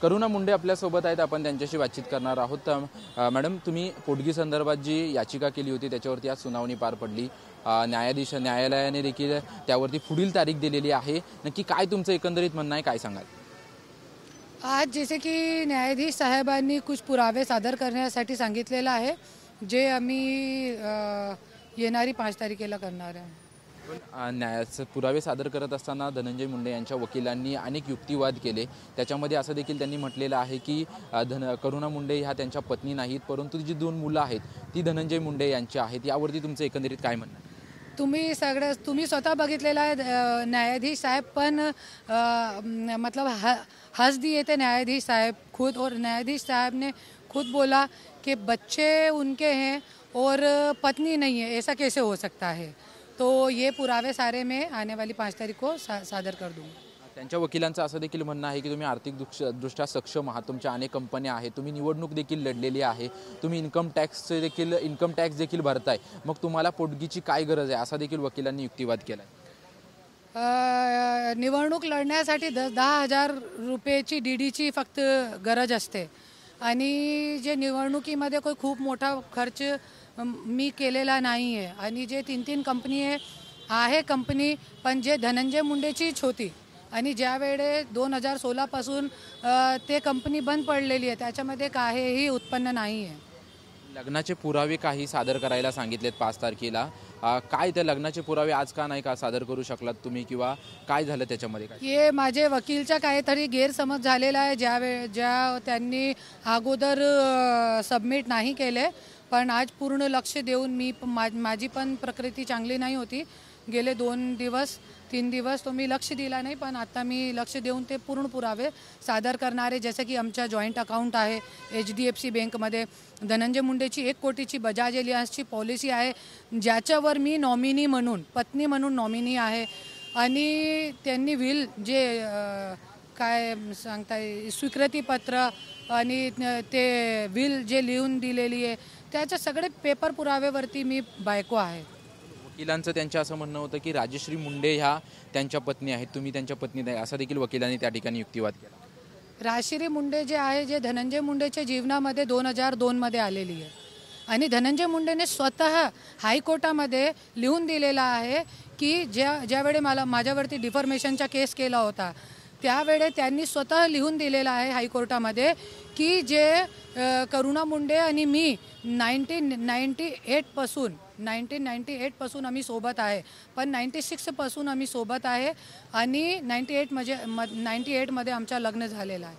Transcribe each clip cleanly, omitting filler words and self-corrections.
करुणा मुंडे आपल्यासोबत आहेत, आपण त्यांच्याशी बातचीत करणार आहोत। मॅडम, तुम्ही पोटगी संदर्भात जी याचिका केली होती त्याच्यावरती आज सुनावणी पार पडली। न्यायालयाने देखील त्यावरती पुढील तारीख दिलेली आहे। नक्की काय तुमचं एकंदरीत म्हणणं आहे, काय सांगाल? आज जैसे की न्यायाधीश साहेबांनी कुछ पुरावे सादर करण्यासाठी सांगितलेलं आहे, जे आम्ही येणारी 5 तारखेला करणार आहे। न्यायाचे पुरावे सादर करत असताना धनंजय मुंडे यांच्या वकिलांनी अनेक युक्तिवाद केले। त्याच्यामध्ये असं देखील त्यांनी म्हटलेलं आहे की करुणा मुंडे ह्या त्यांच्या पत्नी नाहीत, परंतु जी 2 मुलं आहेत ती धनंजय मुंडे यांची आहेत। यावरती तुमचं एकंदरीत काय म्हणणं आहे? तुम्ही स्वतः बघितलेला आहे, न्यायाधीश साहेब पण मतलब हंस दिए थे न्यायाधीश साहब खुद, और न्यायाधीश साहब ने खुद बोला कि बच्चे उनके हैं और पत्नी नहीं है, ऐसा कैसे हो सकता है। तो ये पुरावे सारे मैं आने वाली 5 तारीख को सादर कर दूँगा। त्यांच्या वकिलांचं असं देखील म्हणणं आहे की तुम्ही आर्थिक दृष्ट्या सक्षम आहात, तुमच्या अनेक कंपन्या आहेत, तुम्ही निवडणूक देखील लढलेली आहे, तुम्ही इन्कम टॅक्स देखील भरताय, मग तुम्हाला पोटगीची काय गरज आहे, असा देखील वकिलांनी युक्तिवाद केला। निवडणूक लढण्यासाठी 10,000 रुपयाची डीडीची फक्त गरज असते, आणि जे निवडणुकीमध्ये काही खूप मोठा खर्च मी केलेला नाही आहे। आणि जे 3 कंपनी आहे कंपनी, पण जे धनंजय मुंडेचीच होती, आणि ज्या वेळे 2016 पासून ते कंपनी बंद पडलेली आहे, त्याच्यामध्ये काहीही उत्पन्न नाही आहे। लग्नाचे पुरावे काही सादर करायला सांगितलेत 5 तारखेला, काय ते लग्नाचे पुरावे आज का नाही का सादर करू शकलात तुम्ही, किंवा काय झालं त्याच्यामध्ये? काय हे माझे वकीलचा काहीतरी गैरसमज झालेला आहे, ज्या त्यांनी अगोदर सबमिट नाही केले, पण आज पूर्ण लक्ष देऊन माझी पण प्रकृती चांगली नाही होती, गेले 2-3 दिवस तो मी लक्ष दिला नाही, पण आता मी लक्ष देऊन ते पूर्ण पुरावे सादर करणारे। जसे की आमचा जॉईंट अकाउंट आहे HDFC बँकमध्ये, धनंजय मुंडेची 1 कोटीची बजाज एलियन्सची पॉलिसी आहे, ज्याच्यावर मी नॉमिनी म्हणून, पत्नी म्हणून नॉमिनी आहे, आणि त्यांनी विल जे काय सांगताय स्वीकृतीपत्र आणि ते विल जे लिहून दिलेली आहे, त्याच्या सगळे पेपर पुरावेवरती मी बायको आहे। वकिलांचं त्यांचं असं म्हणणं होतं की राजश्री मुंडे ह्या त्यांच्या पत्नी आहेत, तुम्ही त्यांच्या पत्नी नाही, असा देखील वकिलांनी त्या ठिकाणी युक्तिवाद केला। राजश्री मुंडे जे आहे, जे धनंजय मुंडेच्या जीवनामध्ये 2002 मध्ये आलेली आहे, आणि धनंजय मुंडेने स्वतः हायकोर्टामध्ये लिहून दिलेला आहे की ज्यावेळी माझ्यावरती डिफॉर्मेशनचा केस केला होता, त्यावेळे त्यांनी स्वतः लिहून दिलेला आहे हायकोर्टामध्ये की जे करुणा मुंडे आणि मी 1998 पासून आम्ही सोबत आहे, पण 96 पासून आम्ही सोबत आहे, आणि 98 मध्ये आमचं लग्न झालेलं आहे,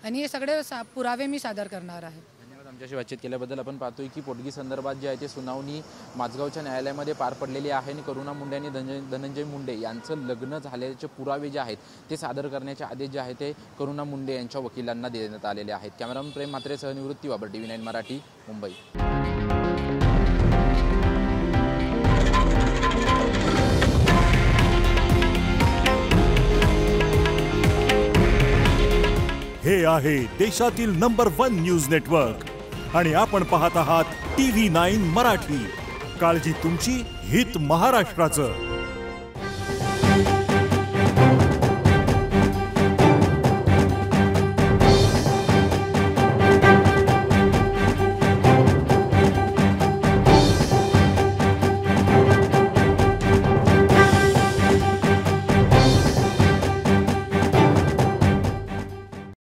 आणि हे सगळे पुरावे मी सादर करणार आहे। धन्यवाद आमच्याशी बातचीत केल्याबद्दल। आपण पाहतोय की पोटगी संदर्भात जे आहे ते सुनावणी माझगावच्या न्यायालयामध्ये पार पडलेली आहे, आणि करुणा मुंडे आणि धनंजय मुंडे यांचं लग्न झाल्याचे पुरावे जे आहेत ते सादर करण्याचे आदेश जे आहेत ते करुणा मुंडे यांच्या वकिलांना देण्यात आलेले आहेत। कॅमेरामन प्रेम म्हात्रेसह निवृत्ती बाबर, TV9 मराठी, मुंबई। हे आहे देशातील नंबर 1 न्यूज नेटवर्क, आणि आपण पाहत आहात TV9 मराठी। काळजी तुमची, हित महाराष्ट्राचं।